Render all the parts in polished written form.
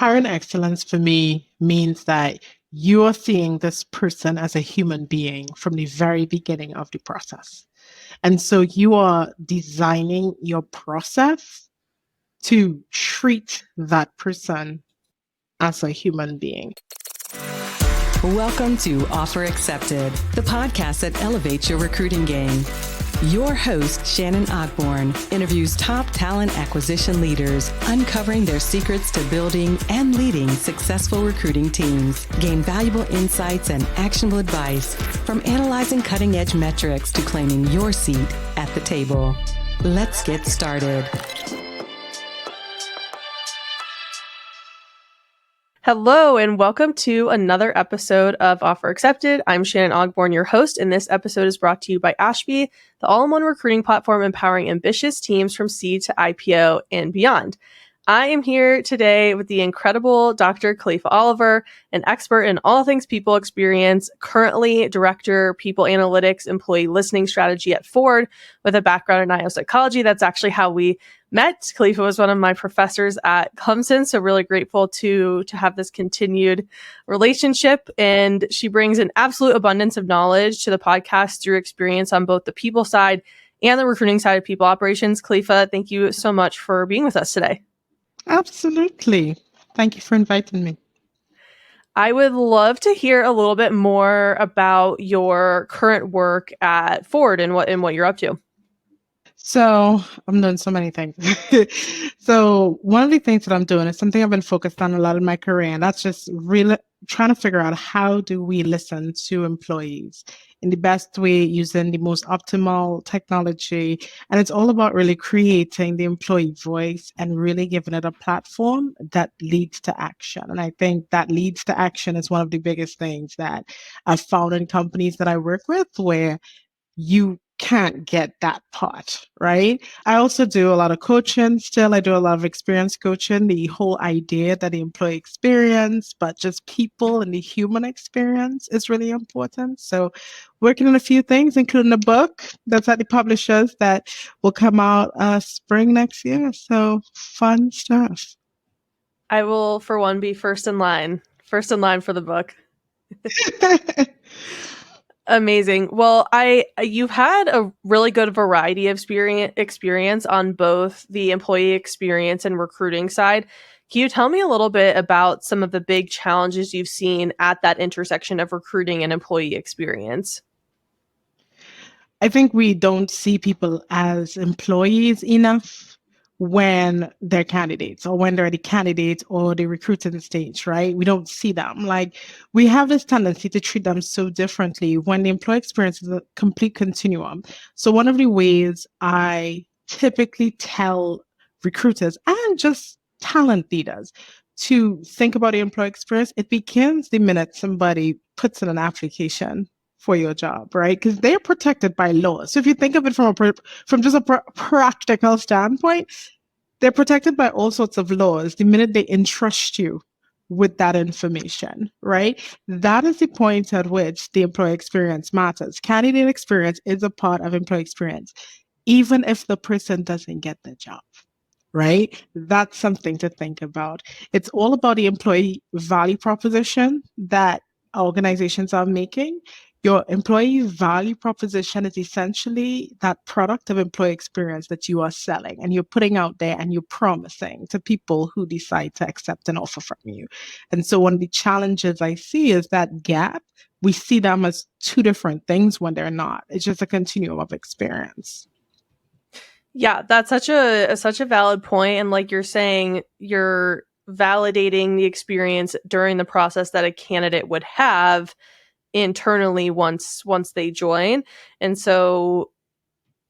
Hiring excellence for me means that you are seeing this person as a human being from the very beginning of the process. And so you are designing your process to treat that person as a human being. Welcome to Offer Accepted, the podcast that elevates your recruiting game. Your host, Shannon Ogborn, interviews top talent acquisition leaders, uncovering their secrets to building and leading successful recruiting teams. Gain valuable insights and actionable advice from analyzing cutting-edge metrics to claiming your seat at the table. Let's get started. Hello, and welcome to another episode of Offer Accepted. I'm Shannon Ogborn, your host, and this episode is brought to you by Ashby, the all-in-one recruiting platform empowering ambitious teams from seed to IPO and beyond. I am here today with the incredible Dr. Kalifa Oliver, an expert in all things people experience, currently Director, People Analytics, Employee Listening Strategy at Ford, with a background in IO psychology. That's actually how we met. Kalifa was one of my professors at Clemson, so really grateful to have this continued relationship. And she brings an absolute abundance of knowledge to the podcast through experience on both the people side and the recruiting side of people operations. Kalifa, thank you so much for being with us today. Absolutely. Thank you for inviting me. I would love to hear a little bit more about your current work at Ford and what you're up to. So I'm doing so many things. So one of the things that I'm doing is something I've been focused on a lot in my career, and that's just really trying to figure out how do we listen to employees in the best way using the most optimal technology. And it's all about really creating the employee voice and really giving it a platform that leads to action. And I think that leads to action is one of the biggest things that I've found in companies that I work with where you can't get that part, right? I also do a lot of coaching still. I do a lot of experience coaching, the whole idea that the employee experience, but just people and the human experience is really important. So working on a few things, including a book that's at the publishers that will come out spring next year. So fun stuff. I will, for one, be first in line for the book. Amazing. Well, you've had a really good variety of experience on both the employee experience and recruiting side. Can you tell me a little bit about some of the big challenges you've seen at that intersection of recruiting and employee experience? I think we don't see people as employees enough when they're candidates or when they're the candidates or the recruiting stage, right? We don't see them. Like we have this tendency to treat them so differently when the employee experience is a complete continuum. So one of the ways I typically tell recruiters and just talent leaders to think about the employee experience, it begins the minute somebody puts in an application for your job, right? Because they're protected by law. So if you think of it from just a practical standpoint, they're protected by all sorts of laws the minute they entrust you with that information, right? That is the point at which the employee experience matters. Candidate experience is a part of employee experience, even if the person doesn't get the job. Right? That's something to think about. It's all about the employee value proposition that organizations are making. Your employee value proposition is essentially that product of employee experience that you are selling and you're putting out there and you're promising to people who decide to accept an offer from you. And so one of the challenges I see is that gap. We see them as two different things when they're not. It's just a continuum of experience. Yeah, that's such a valid point. And like you're saying, you're validating the experience during the process that a candidate would have internally once they join. And so,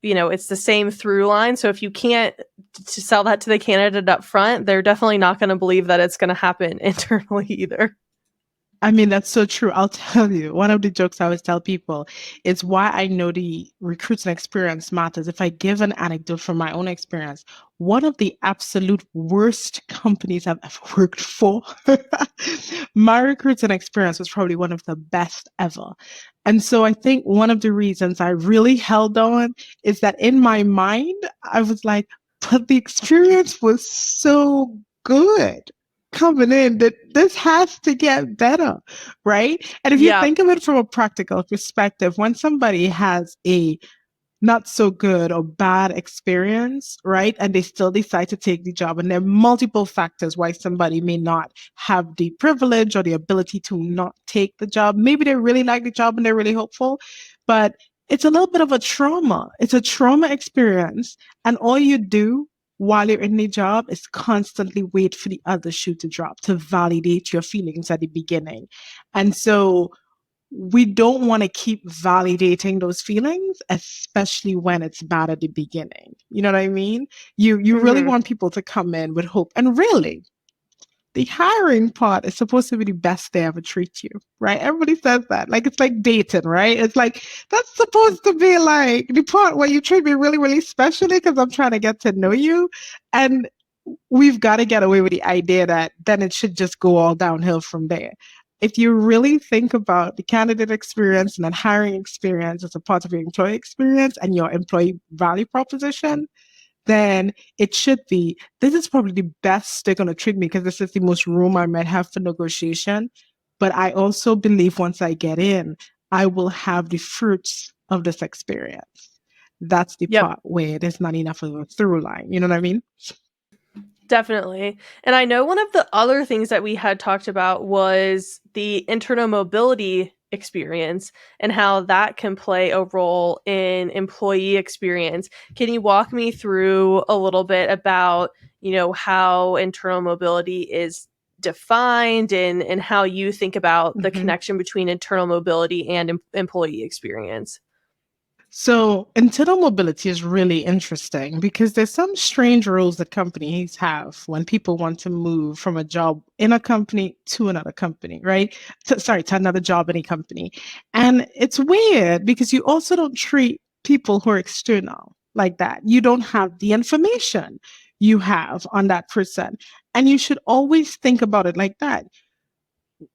it's the same through line. So if you can't to sell that to the candidate up front, they're definitely not going to believe that it's going to happen internally either. I mean, that's so true. I'll tell you, one of the jokes I always tell people is why I know the recruiting experience matters. If I give an anecdote from my own experience, one of the absolute worst companies I've ever worked for, my recruiting experience was probably one of the best ever. And so I think one of the reasons I really held on is that in my mind, I was like, but the experience was so good. coming in that this has to get better, right? And if you Yeah. think of it from a practical perspective, when somebody has a not so good or bad experience, right? And they still decide to take the job. And there are multiple factors why somebody may not have the privilege or the ability to not take the job. Maybe they really like the job and they're really hopeful, but it's a little bit of a trauma. It's a trauma experience. And all you do while you're in the job is constantly wait for the other shoe to drop to validate your feelings at the beginning. And so we don't want to keep validating those feelings, especially when it's bad at the beginning. You know what I mean? You really Hmm. want people to come in with hope. And really, the hiring part is supposed to be the best they ever treat you, right? Everybody says that. Like it's like dating, right? It's like that's supposed to be like the part where you treat me really, really specially because I'm trying to get to know you. And we've got to get away with the idea that then it should just go all downhill from there. If you really think about the candidate experience and then hiring experience as a part of your employee experience and your employee value proposition, then it should be this is probably the best they're going to treat me because this is the most room I might have for negotiation. But I also believe once I get in, I will have the fruits of this experience. That's the Yep. part where there's not enough of a through line. You know what I mean? Definitely. And I know one of the other things that we had talked about was the internal mobility experience and how that can play a role in employee experience. Can you walk me through a little bit about, how internal mobility is defined and how you think about the Mhm. connection between internal mobility and employee experience? So internal mobility is really interesting because there's some strange rules that companies have when people want to move from a job in a company to another company, right? To another job in a company. And it's weird because you also don't treat people who are external like that. You don't have the information you have on that person. And you should always think about it like that.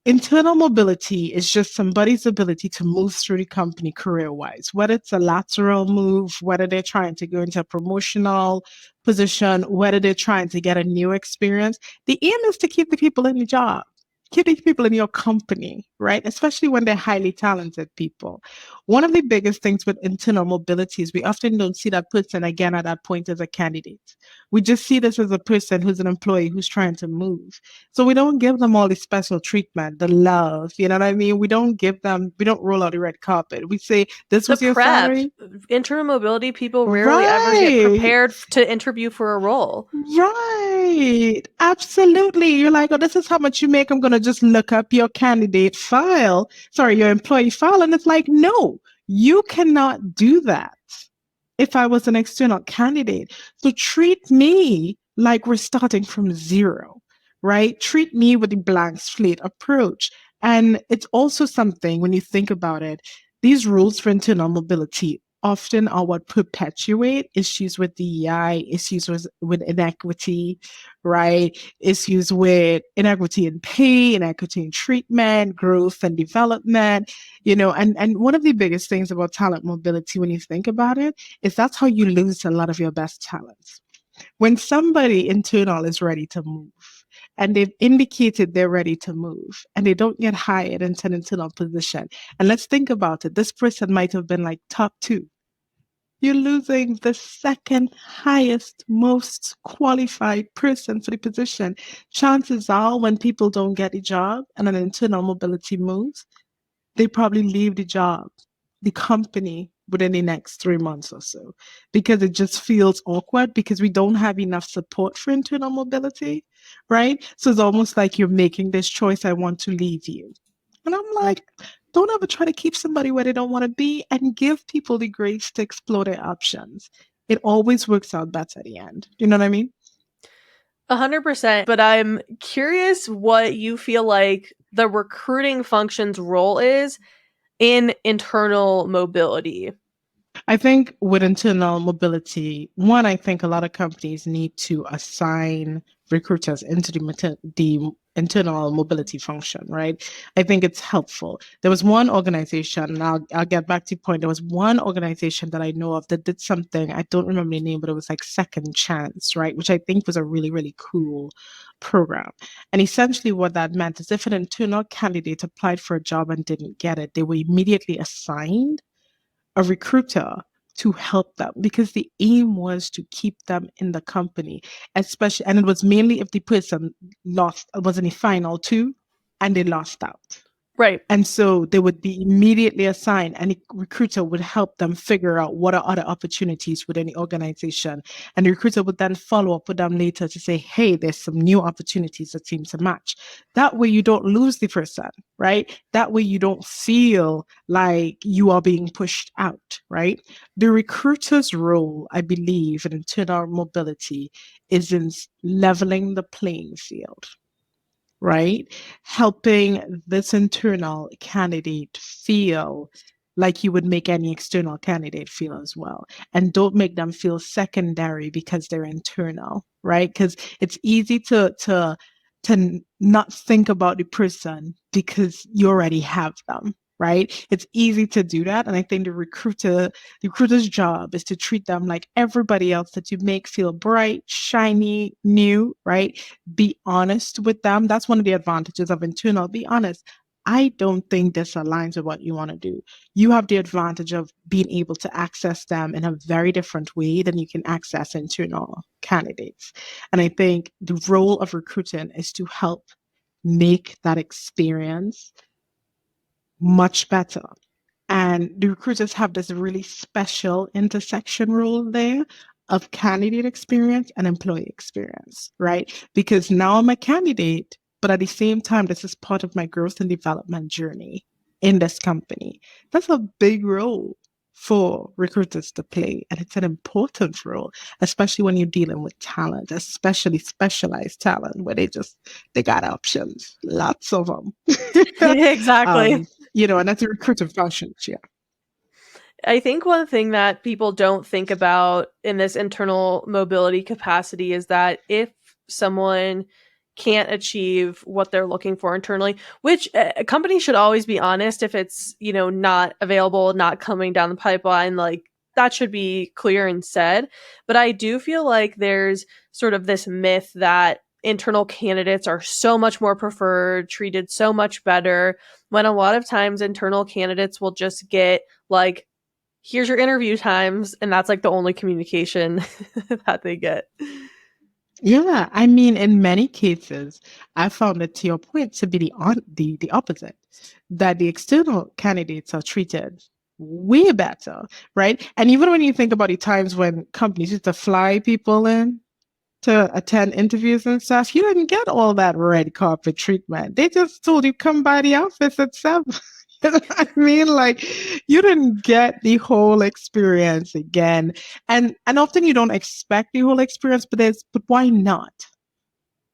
Internal mobility is just somebody's ability to move through the company career wise, whether it's a lateral move, whether they're trying to go into a promotional position, whether they're trying to get a new experience. The aim is to keep the people in the job, keep the people in your company, right? Especially when they're highly talented people. One of the biggest things with internal mobility is we often don't see that person again at that point as a candidate. We just see this as a person who's an employee who's trying to move. So we don't give them all the special treatment, the love, you know what I mean? We don't roll out the red carpet. We say, this The was your prep. salary? Internal mobility people rarely ever get Right. prepared to interview for a role. Right. Absolutely. You're like, oh, this is how much you make. I'm going to just look up your candidate file. Sorry, your employee file. And it's like, no, you cannot do that if I was an external candidate. So treat me like we're starting from zero, right? Treat me with the blank slate approach. And it's also something when you think about it, these rules for internal mobility often are what perpetuate issues with DEI, issues with inequity, right? Issues with inequity in pay, inequity in treatment, growth and development, and one of the biggest things about talent mobility when you think about it is that's how you lose a lot of your best talents. When somebody internal is ready to move and they've indicated they're ready to move and they don't get hired into an internal position, and let's think about it, this person might have been like top two. You're losing the second highest, most qualified person for the position. Chances are, when people don't get a job and an internal mobility moves, they probably leave the job, the company within the next 3 months or so, because it just feels awkward because we don't have enough support for internal mobility, right? So it's almost like you're making this choice, I want to leave you. And I'm like, don't ever try to keep somebody where they don't want to be and give people the grace to explore their options. It always works out better at the end. You know what I mean? 100%. But I'm curious what you feel like the recruiting function's role is in internal mobility. I think with internal mobility, one, I think a lot of companies need to assign recruiters into the internal mobility function, right? I think it's helpful. There was one organization, and I'll get back to your point. There was one organization that I know of that did something. I don't remember the name, but it was like Second Chance, right? Which I think was a really, really cool program. And essentially what that meant is if an internal candidate applied for a job and didn't get it, they were immediately assigned a recruiter to help them, because the aim was to keep them in the company, especially, and it was mainly if the person was in the final two and they lost out. Right. And so they would be immediately assigned, and the recruiter would help them figure out what are other opportunities within the organization. And the recruiter would then follow up with them later to say, hey, there's some new opportunities that seem to match. That way you don't lose the person, right? That way you don't feel like you are being pushed out, right? The recruiter's role, I believe, in internal mobility is in leveling the playing field, right? Helping this internal candidate feel like you would make any external candidate feel as well. And don't make them feel secondary because they're internal, right? Because it's easy to not think about the person because you already have them, right? It's easy to do that. And I think the recruiter's job is to treat them like everybody else that you make feel bright, shiny, new, right? Be honest with them. That's one of the advantages of internal. Be honest. I don't think this aligns with what you want to do. You have the advantage of being able to access them in a very different way than you can access internal candidates. And I think the role of recruiting is to help make that experience much better. And the recruiters have this really special intersection role there of candidate experience and employee experience, right? Because now I'm a candidate, but at the same time, this is part of my growth and development journey in this company. That's a big role for recruiters to play. And it's an important role, especially when you're dealing with talent, especially specialized talent where they got options, lots of them. Exactly. And that's a recruiting function. Yeah. I think one thing that people don't think about in this internal mobility capacity is that if someone can't achieve what they're looking for internally, which a company should always be honest if it's, not available, not coming down the pipeline, like that should be clear and said. But I do feel like there's sort of this myth that internal candidates are so much more preferred, treated so much better, when a lot of times internal candidates will just get like, here's your interview times, and that's like the only communication that they get. Yeah, I mean, in many cases, I found it, to your point, to be the opposite, that the external candidates are treated way better, right? And even when you think about the times when companies used to fly people in to attend interviews and stuff, you didn't get all that red carpet treatment. They just told you come by the office at 7. You know what I mean? Like, you didn't get the whole experience again. And often you don't expect the whole experience, but why not?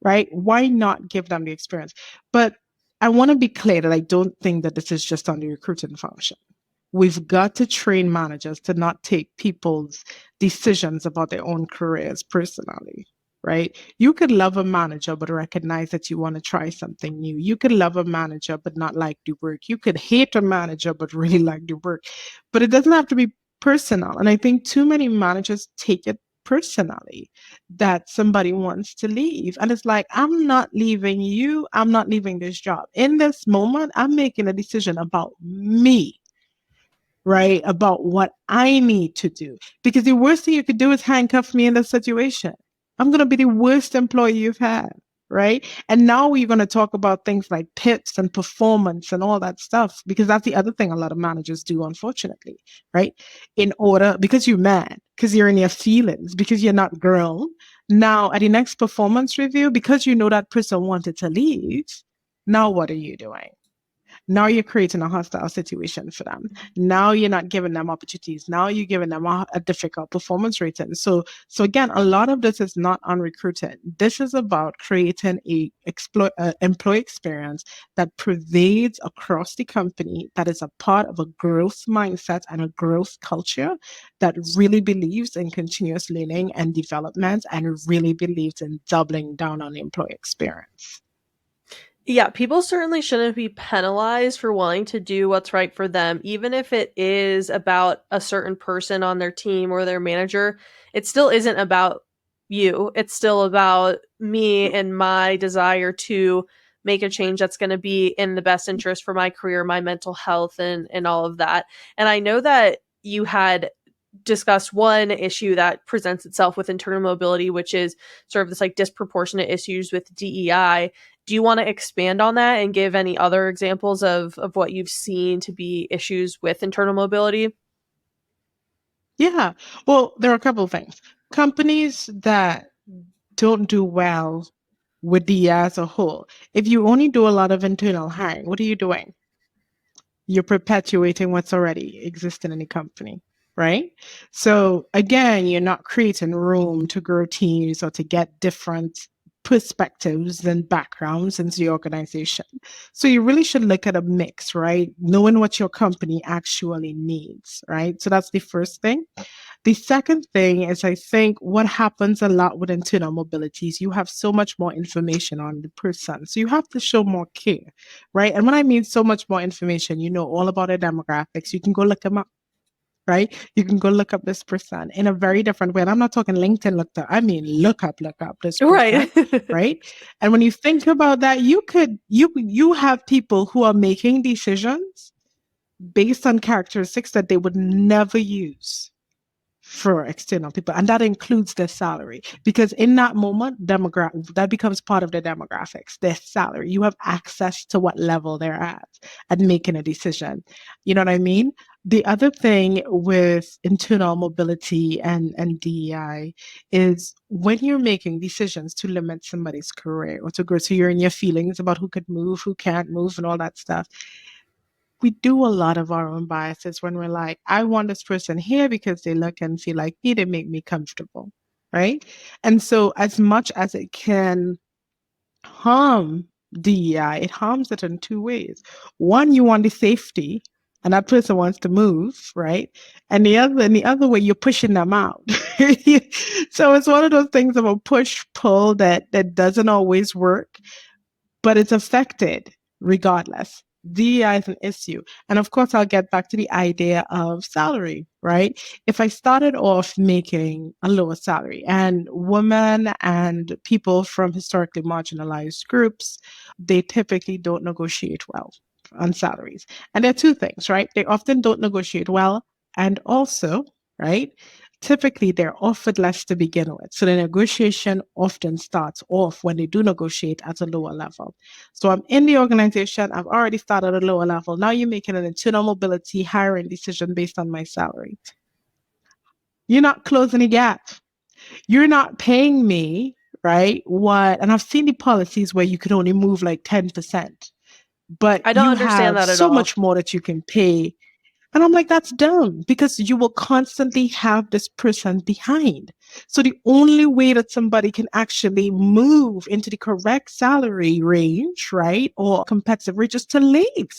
Right? Why not give them the experience? But I want to be clear that I don't think that this is just on the recruiting function. We've got to train managers to not take people's decisions about their own careers personally, right? You could love a manager, but recognize that you want to try something new. You could love a manager, but not like the work. You could hate a manager, but really like the work. But it doesn't have to be personal. And I think too many managers take it personally that somebody wants to leave. And it's like, I'm not leaving you. I'm not leaving this job. In this moment, I'm making a decision about me, right? About what I need to do. Because the worst thing you could do is handcuff me in this situation. I'm going to be the worst employee you've had, right? And now we're going to talk about things like PIPs and performance and all that stuff, because that's the other thing a lot of managers do, unfortunately, right? Because you're mad, because you're in your feelings, because you're not grown. Now, at the next performance review, because you know that person wanted to leave, now what are you doing? Now you're creating a hostile situation for them. Now you're not giving them opportunities. Now you're giving them a difficult performance rating. So again, a lot of this is not on recruiting. This is about creating employee experience that pervades across the company, that is a part of a growth mindset and a growth culture that really believes in continuous learning and development and really believes in doubling down on the employee experience. Yeah, people certainly shouldn't be penalized for wanting to do what's right for them, even if it is about a certain person on their team or their manager. It still isn't about you. It's still about me and my desire to make a change that's going to be in the best interest for my career, my mental health, and all of that. And I know that you had discussed one issue that presents itself with internal mobility, which is sort of this like disproportionate issues with DEI. Do you want to expand on that and give any other examples of what you've seen to be issues with internal mobility? Yeah. Well, there are a couple of things. Companies that don't do well with the year as a whole, if you only do a lot of internal hiring, what are you doing? You're perpetuating what's already existing in the company, right? So again, you're not creating room to grow teams or to get different perspectives and backgrounds into the organization. So you really should look at a mix, right? Knowing what your company actually needs, right? So that's the first thing. The second thing is, I think what happens a lot with internal mobility is you have so much more information on the person. So you have to show more care, right? And when I mean so much more information, you know all about their demographics. You can go look them up, right? You can go look up this person in a very different way. And I'm not talking LinkedIn look up. I mean, look up this person, Right. right? And when you think about that, you have people who are making decisions based on characteristics that they would never use for external people, and that includes their salary, because in that moment that becomes part of their demographics, their salary. You have access to what level they're at and making a decision. You know what I mean? The other thing with internal mobility and DEI is when you're making decisions to limit somebody's career or to grow, so you're in your feelings about who could move, who can't move, and all that stuff. We do a lot of our own biases when we're like, I want this person here because they look and feel like me, they make me comfortable, right? And so, as much as it can harm DEI, it harms it in two ways. One, you want the safety, and that person wants to move, right? And the other way, you're pushing them out. So it's one of those things of a push pull that doesn't always work, but it's affected regardless. DEI is an issue. And of course, I'll get back to the idea of salary, right? If I started off making a lower salary, and women and people from historically marginalized groups, they typically don't negotiate well on salaries. And there are two things, right? They often don't negotiate well. And also, right? Typically, they're offered less to begin with. So the negotiation often starts off when they do negotiate at a lower level. So I'm in the organization, I've already started at a lower level. Now you're making an internal mobility hiring decision based on my salary. You're not closing the gap. You're not paying me, right? And I've seen the policies where you could only move like 10%, but I don't you understand have that at so all. much more that you can pay. And I'm like, that's dumb, because you will constantly have this person behind. So the only way that somebody can actually move into the correct salary range, right, or competitive range, is to leave.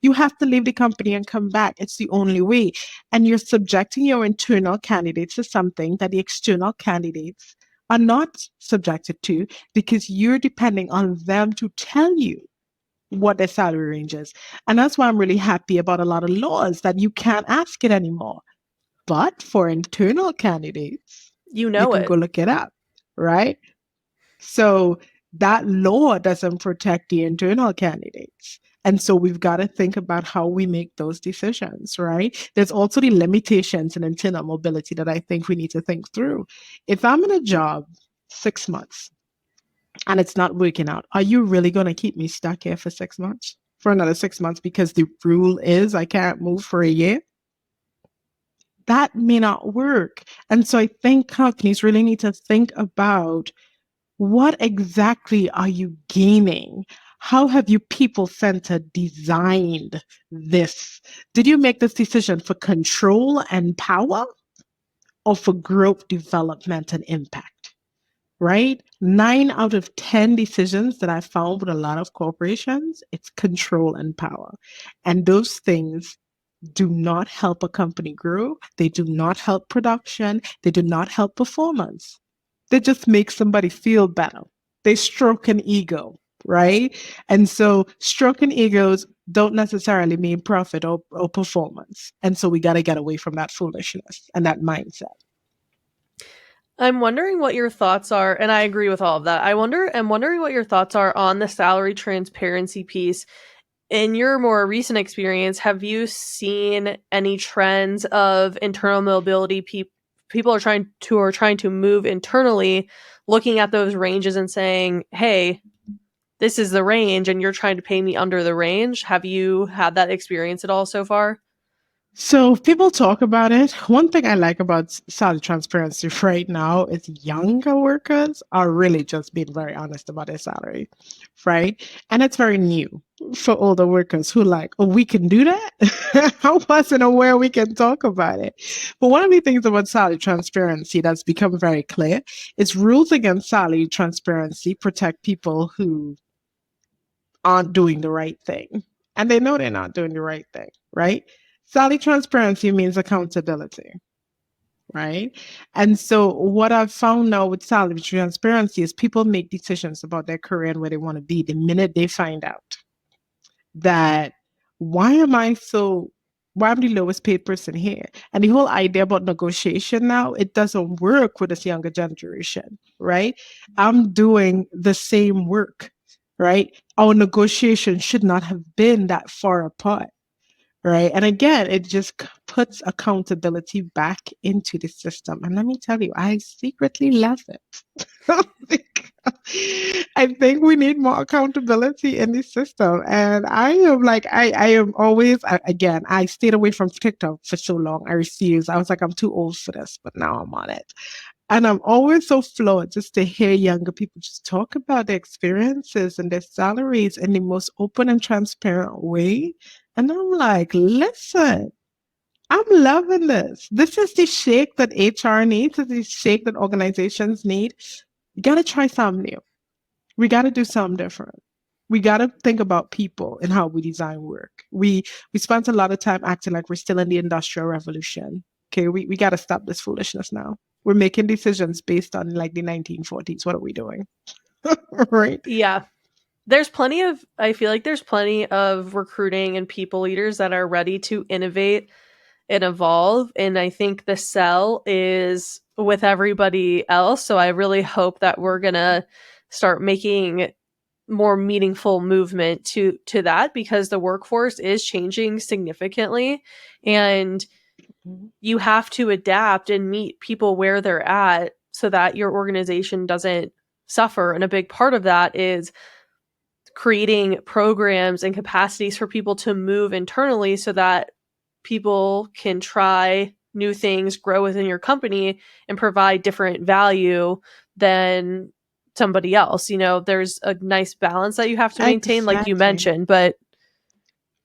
You have to leave the company and come back. It's the only way. And you're subjecting your internal candidates to something that the external candidates are not subjected to, because you're depending on them to tell you what their salary range is. And that's why I'm really happy about a lot of laws that you can't ask it anymore. But for internal candidates, You you know can it. go look it up, right? So that law doesn't protect the internal candidates. And so we've got to think about how we make those decisions, right? There's also the limitations in internal mobility that I think we need to think through. If I'm in a job 6 months and it's not working out, are you really going to keep me stuck here for 6 months? For another 6 months, because the rule is I can't move for a year? That may not work. And so I think companies really need to think about, what exactly are you gaining? How have you people centered designed this? Did you make this decision for control and power or for growth, development, and impact? Right? 9 out of 10 decisions that I found with a lot of corporations, it's control and power. And those things do not help a company grow. They do not help production. They do not help performance. They just make somebody feel better. They stroke an ego, right? And so stroking egos don't necessarily mean profit or performance. And so we got to get away from that foolishness and that mindset. I'm wondering what your thoughts are, and I agree with all of that. I'm wondering what your thoughts are on the salary transparency piece. In your more recent experience, have you seen any trends of internal mobility? People are trying to move internally, looking at those ranges and saying, "Hey, this is the range, and you're trying to pay me under the range." Have you had that experience at all so far? So people talk about it. One thing I like about salary transparency right now is younger workers are really just being very honest about their salary, right? And it's very new for older workers who like, oh, we can do that? I wasn't aware we can talk about it. But one of the things about salary transparency that's become very clear is rules against salary transparency protect people who aren't doing the right thing. And they know they're not doing the right thing, right? Salary transparency means accountability, right? And so what I've found now with salary transparency is people make decisions about their career and where they want to be the minute they find out that why am I so why I'm the lowest paid person here? And the whole idea about negotiation now, it doesn't work with this younger generation, right? I'm doing the same work, right? Our negotiation should not have been that far apart, right? And again, it just puts accountability back into the system. And let me tell you, I secretly love it. I think we need more accountability in the system. And I am like, I am always, again, I stayed away from TikTok for so long. I refused. I was like, I'm too old for this, but now I'm on it. And I'm always so floored just to hear younger people just talk about their experiences and their salaries in the most open and transparent way. And I'm like, listen, I'm loving this. This is the shake that HR needs. This is the shake that organizations need. You got to try something new. We got to do something different. We got to think about people and how we design work. We spent a lot of time acting like we're still in the industrial revolution. Okay, we got to stop this foolishness now. We're making decisions based on like the 1940s. What are we doing? Right? Yeah. I feel like there's plenty of recruiting and people leaders that are ready to innovate and evolve. And I think the sell is with everybody else. So I really hope that we're going to start making more meaningful movement to that, because the workforce is changing significantly, and you have to adapt and meet people where they're at so that your organization doesn't suffer. And a big part of that is creating programs and capacities for people to move internally so that people can try new things, grow within your company, and provide different value than somebody else. You know, there's a nice balance that you have to maintain, like you Exactly. mentioned, but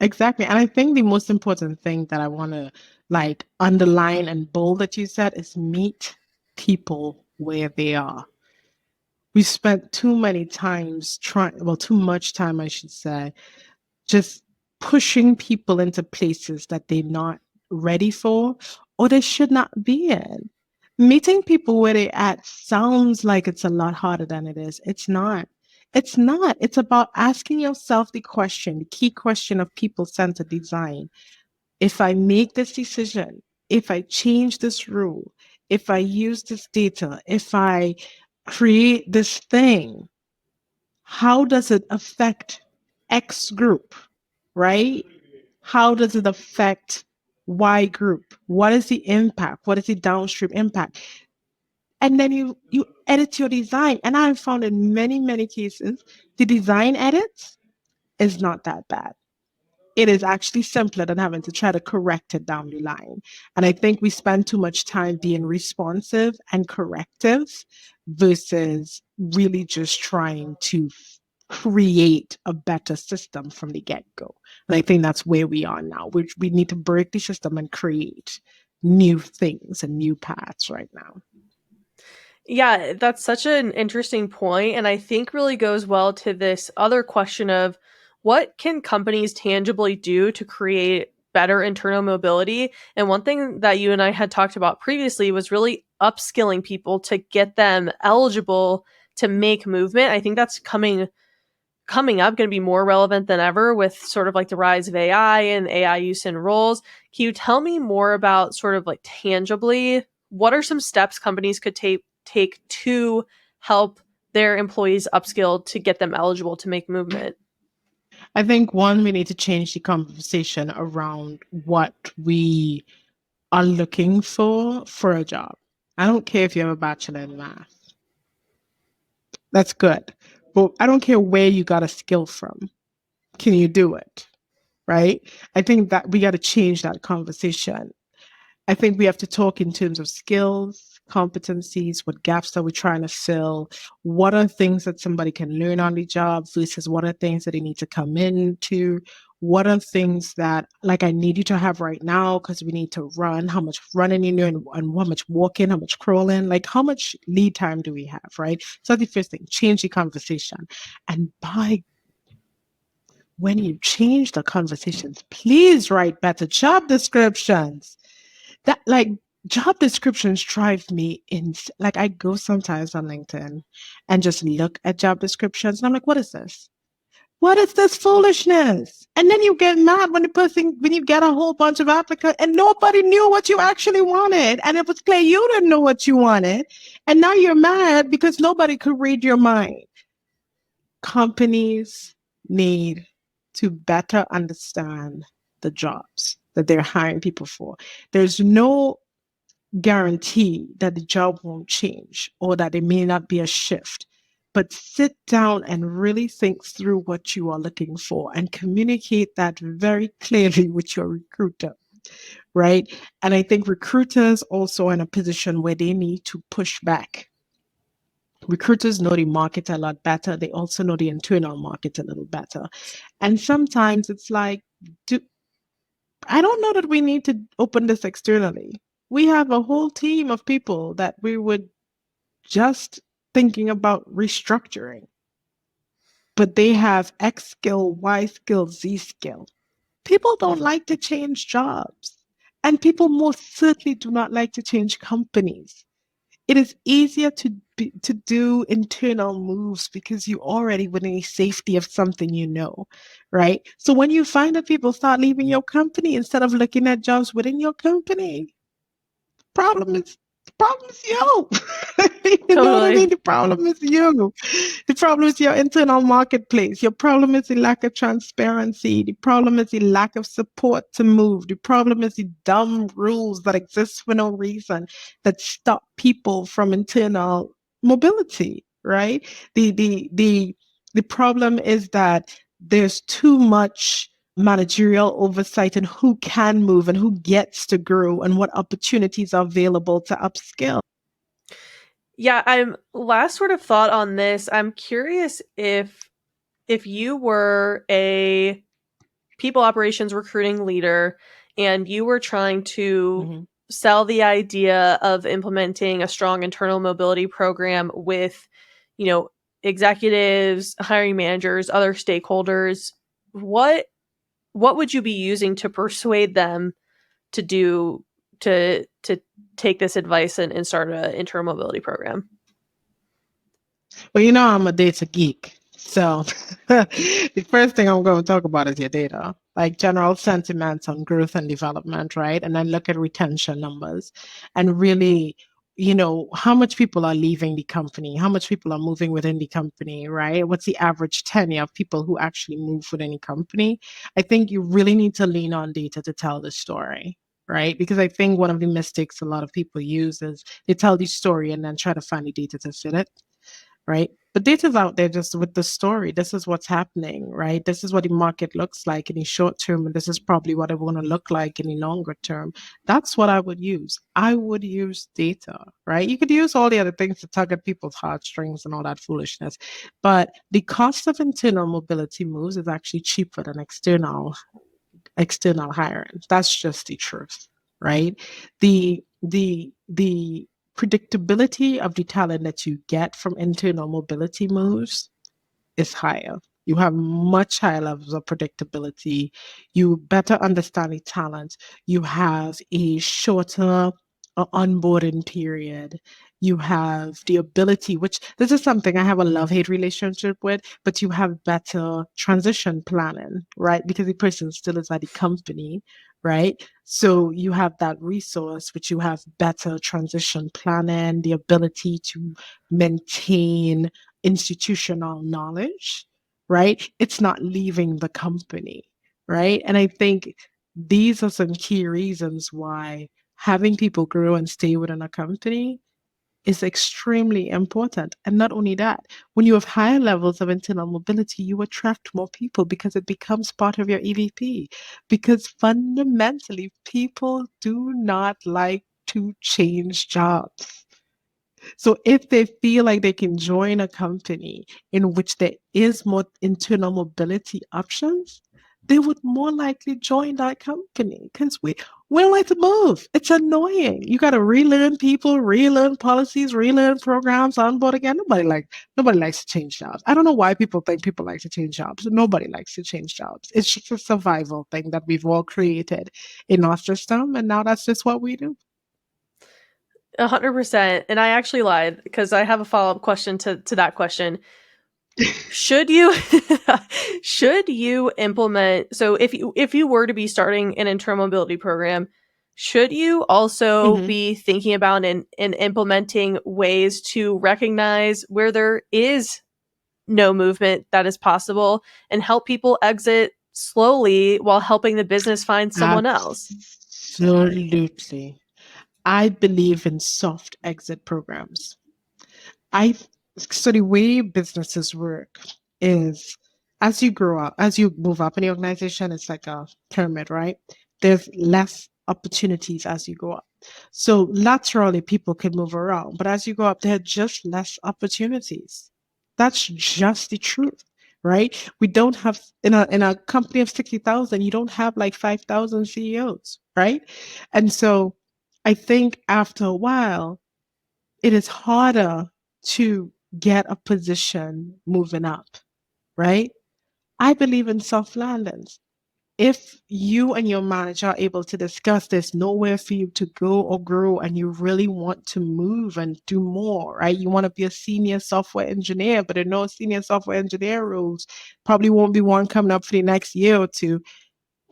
Exactly. And I think the most important thing that I want to like underline and bold that you said is meet people where they are. We spent too many times too much time, I should say, just pushing people into places that they're not ready for or they should not be in. Meeting people where they're at sounds like it's a lot harder than it is. It's not. It's not. It's about asking yourself the question, the key question of people centered design. If I make this decision, if I change this rule, if I use this data, if I create this thing, how does it affect X group, right? How does it affect Y group? What is the impact? What is the downstream impact? And then you edit your design. And I've found in many cases, the design edits is not that bad. It is actually simpler than having to try to correct it down the line. And I think we spend too much time being responsive and corrective versus really just trying to create a better system from the get-go. And I think that's where we are now. We need to break the system and create new things and new paths right now. Yeah, that's such an interesting point, and I think really goes well to this other question of what can companies tangibly do to create better internal mobility? And one thing that you and I had talked about previously was really upskilling people to get them eligible to make movement. I think that's coming up, going to be more relevant than ever with sort of like the rise of AI and AI use in roles. Can you tell me more about sort of like tangibly what are some steps companies could take to help their employees upskill to get them eligible to make movement? I think one, we need to change the conversation around what we are looking for a job. I don't care if you have a bachelor in math. That's good. But I don't care where you got a skill from. Can you do it? Right? I think that we got to change that conversation. I think we have to talk in terms of skills, competencies, what gaps are we trying to fill? What are things that somebody can learn on the job versus what are things that they need to come into? What are things that, like, I need you to have right now because we need to run? How much running you know, and how much walking, how much crawling? Like, how much lead time do we have, right? So that's the first thing, change the conversation. And when you change the conversations, please write better job descriptions. That, like, job descriptions drive me in. Like, I go sometimes on LinkedIn and just look at job descriptions and I'm like, what is this? What is this foolishness? And then you get mad when you get a whole bunch of applicants and nobody knew what you actually wanted. And it was clear you didn't know what you wanted. And now you're mad because nobody could read your mind. Companies need to better understand the jobs that they're hiring people for. There's no guarantee that the job won't change or that it may not be a shift. But sit down and really think through what you are looking for and communicate that very clearly with your recruiter, right? And I think recruiters also are in a position where they need to push back. Recruiters know the market a lot better. They also know the internal market a little better. And sometimes it's like, I don't know that we need to open this externally. We have a whole team of people that we would just thinking about restructuring, but they have X skill, Y skill, Z skill. People don't like to change jobs, and people most certainly do not like to change companies. It is easier to do internal moves because you already within the safety of something you know, right? So when you find that people start leaving your company instead of looking at jobs within your company, the problem is you. You know what I Totally. mean? The problem is you. The problem is your internal marketplace. Your problem is the lack of transparency. The problem is the lack of support to move. The problem is the dumb rules that exist for no reason that stop people from internal mobility, right? The problem is that there's too much managerial oversight and who can move and who gets to grow and what opportunities are available to upskill. Yeah, I'm last sort of thought on this. I'm curious if you were a people operations recruiting leader and you were trying to Mhm. sell the idea of implementing a strong internal mobility program with, you know, executives, hiring managers, other stakeholders, what would you be using to persuade them to do to take this advice and start an internal mobility program? Well, I'm a data geek. So the first thing I'm going to talk about is your data, like general sentiments on growth and development, right? And then look at retention numbers and really, how much people are leaving the company, how much people are moving within the company, right? What's the average tenure of people who actually move within a company? I think you really need to lean on data to tell the story. Right. Because I think one of the mistakes a lot of people use is they tell the story and then try to find the data to fit it. Right. But data's out there just with the story. This is what's happening, right? This is what the market looks like in the short term, and this is probably what it want to look like in the longer term. That's what I would use. I would use data, right? You could use all the other things to tug at people's heartstrings and all that foolishness. But the cost of internal mobility moves is actually cheaper than external hiring. That's just the truth, right? The predictability of the talent that you get from internal mobility moves is higher. You have much higher levels of predictability. You better understand the talent. You have a shorter onboarding period. You have the ability, which this is something I have a love-hate relationship with, but you have better transition planning, right? Because the person still is at the company, right? So you have that resource, which you have better transition planning, the ability to maintain institutional knowledge, right? It's not leaving the company, right? And I think these are some key reasons why having people grow and stay within a company is extremely important. And not only that, when you have higher levels of internal mobility, you attract more people because it becomes part of your EVP. Because fundamentally, people do not like to change jobs. So if they feel like they can join a company in which there is more internal mobility options, they would more likely join that company because we don't like to move. It's annoying. You got to relearn people, relearn policies, relearn programs, onboard again. Nobody likes to change jobs. I don't know why people think people like to change jobs. Nobody likes to change jobs. It's just a survival thing that we've all created in our system, and now that's just what we do. 100%. And I actually lied because I have a follow-up question to that question. Should you should you implement, so if you were to be starting an internal mobility program, should you also Mhm. be thinking about and implementing ways to recognize where there is no movement that is possible and help people exit slowly while helping the business find someone else? Absolutely. I believe in soft exit programs. I so the way businesses work is as you grow up, as you move up in the organization, it's like a pyramid, right? There's less opportunities as you go up. So laterally people can move around, but as you go up, there are just less opportunities. That's just the truth, right? We don't have in a company of 60,000, you don't have like 5,000 CEOs, right? And so I think after a while, it is harder to get a position moving up, right? I believe in soft landings. If you and your manager are able to discuss there's nowhere for you to go or grow and you really want to move and do more, right? You want to be a senior software engineer, but there are no senior software engineer roles, probably won't be one coming up for the next year or two,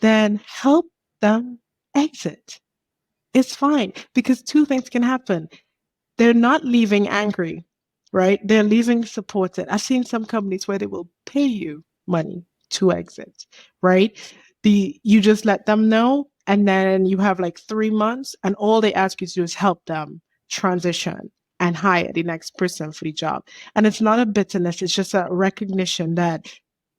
then help them exit. It's fine because two things can happen. They're not leaving angry, right? They're leaving supported. I've seen some companies where they will pay you money to exit, right? You just let them know, and then you have like 3 months, and all they ask you to do is help them transition and hire the next person for the job. And it's not a bitterness, it's just a recognition that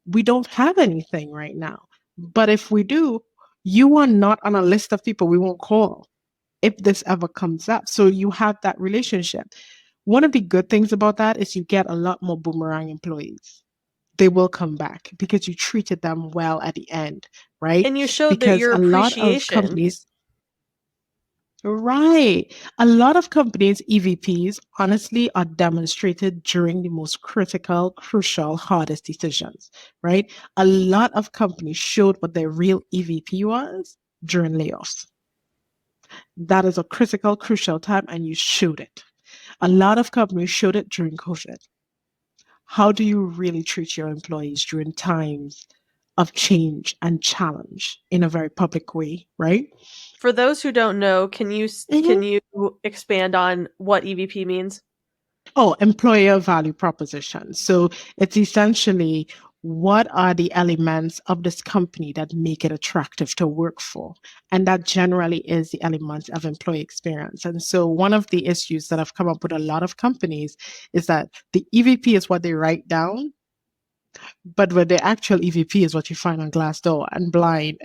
we don't have anything right now. But if we do, you are not on a list of people we won't call if this ever comes up. So you have that relationship. One of the good things about that is you get a lot more boomerang employees. They will come back because you treated them well at the end, right? And you showed that Because your a lot of appreciation. companies, right? A lot of companies' EVPs honestly are demonstrated during the most critical, crucial, hardest decisions, right? A lot of companies showed what their real EVP was during layoffs. That is a critical, crucial time, and you showed it. A lot of companies showed it during COVID. How do you really treat your employees during times of change and challenge in a very public way, right? For those who don't know, can Mhm. you expand on what EVP means? Oh, employer value proposition. So it's essentially what are the elements of this company that make it attractive to work for? And that generally is the element of employee experience. And so one of the issues that have come up with a lot of companies is that the EVP is what they write down, but what the actual EVP is what you find on Glassdoor and Blind,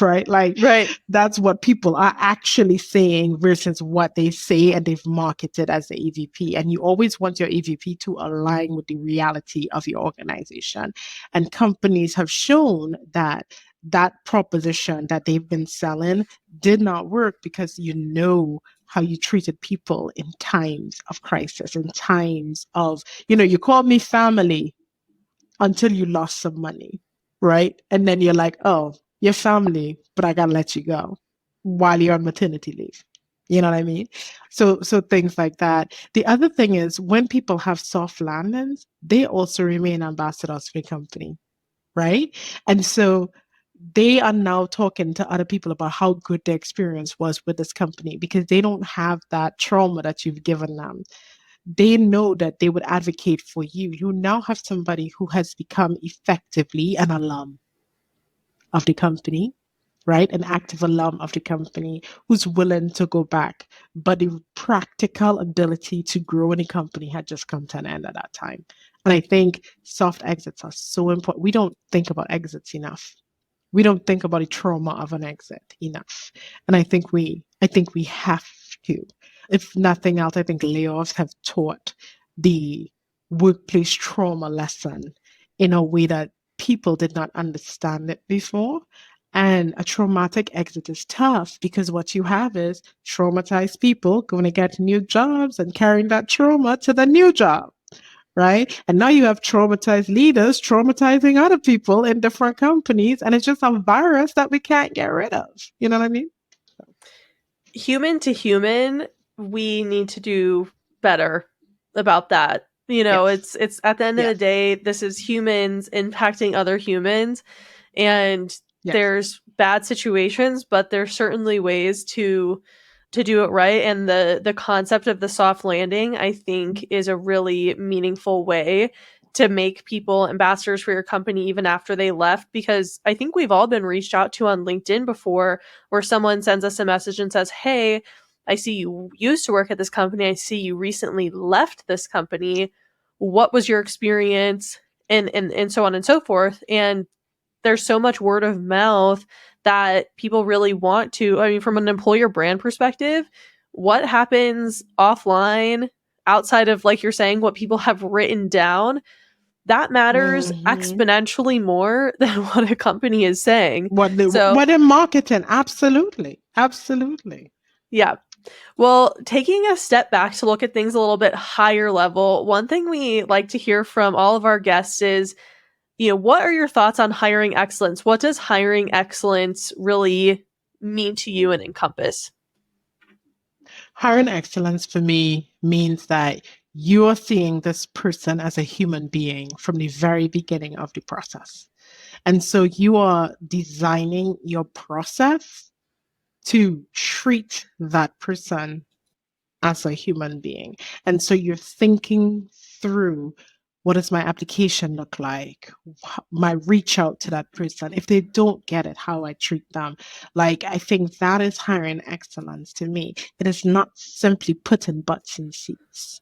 right? Like Right. that's what people are actually saying versus what they say and they've marketed as the EVP. And you always want your EVP to align with the reality of your organization. And companies have shown that that proposition that they've been selling did not work because you know how you treated people in times of crisis, in times of, you called me family until you lost some money, right? And then you're like, oh, your family, but I gotta let you go while you're on maternity leave. You know what I mean? So things like that. The other thing is when people have soft landings, they also remain ambassadors for the company, right? And so they are now talking to other people about how good their experience was with this company because they don't have that trauma that you've given them. They know that they would advocate for you. You now have somebody who has become effectively an alum of the company, right? An active alum of the company who's willing to go back. But the practical ability to grow in a company had just come to an end at that time. And I think soft exits are so important. We don't think about exits enough. We don't think about the trauma of an exit enough. And I think we have to. If nothing else, I think layoffs have taught the workplace trauma lesson in a way that people did not understand it before. And a traumatic exit is tough because what you have is traumatized people going to get new jobs and carrying that trauma to the new job, right? And now you have traumatized leaders traumatizing other people in different companies. And it's just a virus that we can't get rid of. You know what I mean? Human to human, we need to do better about that. Yes. It's at the end of the Yes. day, this is humans impacting other humans, and Yes. there's bad situations, but there's certainly ways to do it right. And the concept of the soft landing, I think, is a really meaningful way to make people ambassadors for your company even after they left, because I think we've all been reached out to on LinkedIn before where someone sends us a message and says, hey, I see you used to work at this company, I see you recently left this company, what was your experience, and so on and so forth. And there's so much word of mouth that people really want to, I mean, from an employer brand perspective, what happens offline outside of, like you're saying, what people have written down, that matters Mm-hmm. exponentially more than what a company is saying. So, What in marketing? Absolutely. Absolutely. yeah. Well, taking a step back to look at things a little bit higher level, one thing we like to hear from all of our guests is, what are your thoughts on hiring excellence? What does hiring excellence really mean to you and encompass? Hiring excellence for me means that you are seeing this person as a human being from the very beginning of the process. And so you are designing your process to treat that person as a human being. And so you're thinking through, what does my application look like? My reach out to that person. If they don't get it, how I treat them. Like, I think that is hiring excellence to me. It is not simply putting butts in seats.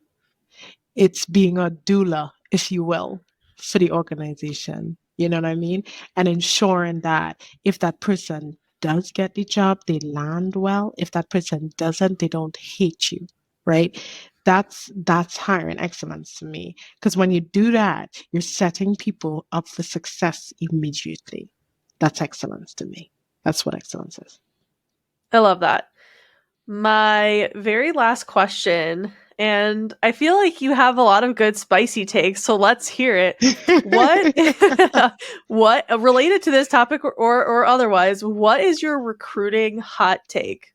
It's being a doula, if you will, for the organization. You know what I mean? And ensuring that if that person does get the job, they land well. If that person doesn't, they don't hate you, right? That's hiring excellence to me. Because when you do that, you're setting people up for success immediately. That's excellence to me. That's what excellence is. I love that. My very last question, and I feel like you have a lot of good spicy takes, so let's hear it. What, what related to this topic or otherwise, what is your recruiting hot take?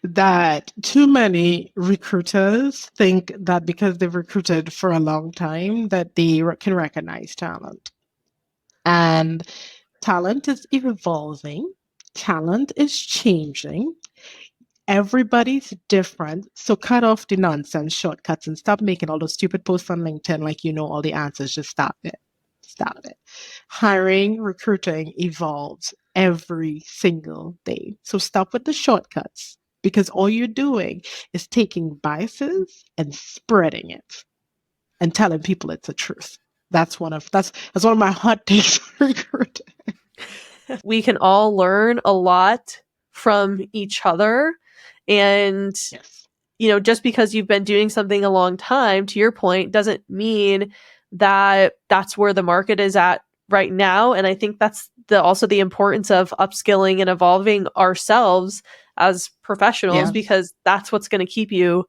That too many recruiters think that because they've recruited for a long time that they can recognize talent. And talent is evolving, talent is changing. Everybody's different. So cut off the nonsense shortcuts and stop making all those stupid posts on LinkedIn like you know all the answers. Just stop it. Stop it. Hiring, recruiting evolves every single day. So stop with the shortcuts because all you're doing is taking biases and spreading it and telling people it's the truth. That's one of my hot takes for recruiting. We can all learn a lot from each other. And, Yes. just because you've been doing something a long time, to your point, doesn't mean that that's where the market is at right now. And I think that's also the importance of upskilling and evolving ourselves as professionals, Yes. because that's what's going to keep you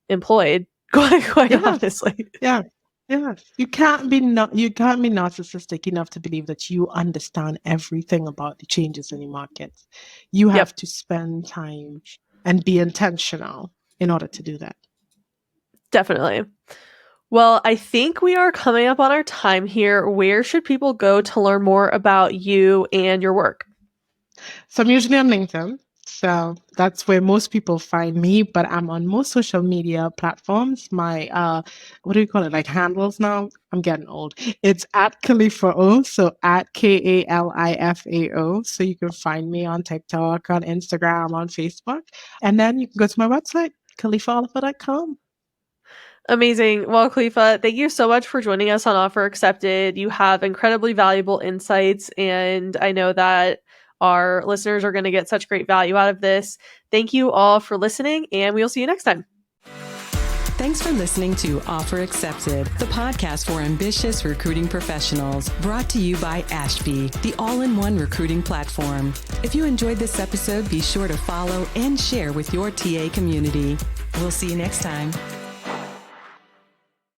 employed, quite Yes. honestly. Yeah. Yes. You can't be narcissistic enough to believe that you understand everything about the changes in the market. You have to spend time and be intentional in order to do that. Definitely. Well, I think we are coming up on our time here. Where should people go to learn more about you and your work? So I'm usually on LinkedIn. So that's where most people find me, but I'm on most social media platforms. My, what do you call it? Like handles now? I'm getting old. It's at Kalifa O. So at KALIFAO. So you can find me on TikTok, on Instagram, on Facebook. And then you can go to my website, KalifaOliver.com. Amazing. Well, Kalifa, thank you so much for joining us on Offer Accepted. You have incredibly valuable insights, and I know that our listeners are going to get such great value out of this. Thank you all for listening, and we'll see you next time. Thanks for listening to Offer Accepted, the podcast for ambitious recruiting professionals, brought to you by Ashby, the all-in-one recruiting platform. If you enjoyed this episode, be sure to follow and share with your TA community. We'll see you next time.